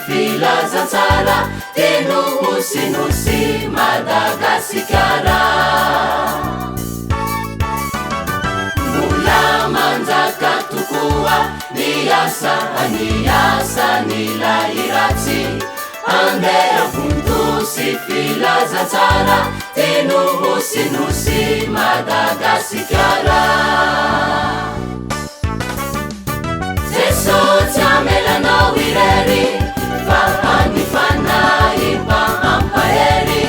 filazantsara teno hosinosy Madagasikara mbola manjaka tokoa niasa nilay ratsy andeha vonto sy filazantsara teno hosinosy Madagasikara Jesosy amelanao irery fa anifanahy mba ampahery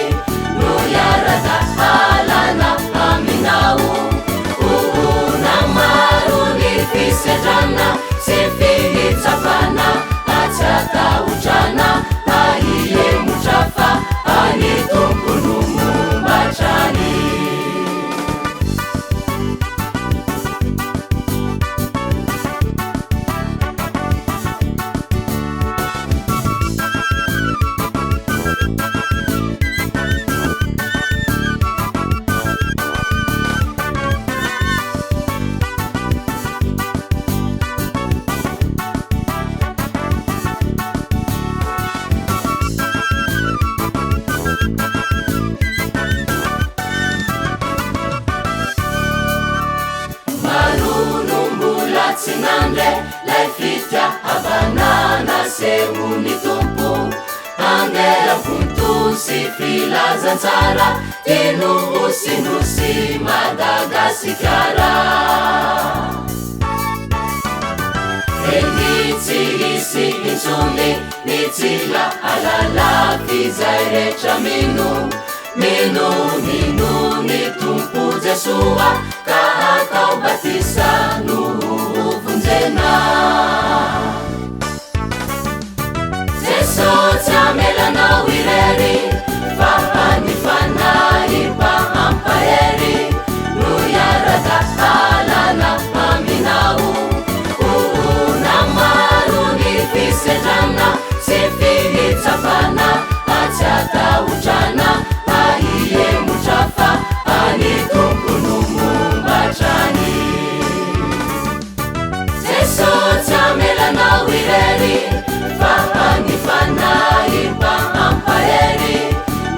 no iara-dalana aminao ohona maro ny fisedrana sy fihitsapana atsatahotrana ahiemotrafa any tompony mombatrany Sinandre lay fitiahavanana sehony tompo andeha vonto sy filazantsara teno hosinosy Madagasikara eny tsy hisy intsony ny tsila alala fizay rehetra mino ny tompo Jesoa ka atao batisa no Jesosy amelanao irery fa anifanahy mba ampahery no iara-dalana aminao ohona maro ny fisedrana sy fihitsapana atsatahotrana ahiemotrafa any tompony mombatrany Jesosy amelanao irery fa anifanahy mba ampahery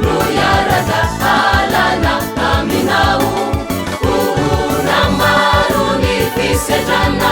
no iara-dalana aminao ohona maro ny fisedrana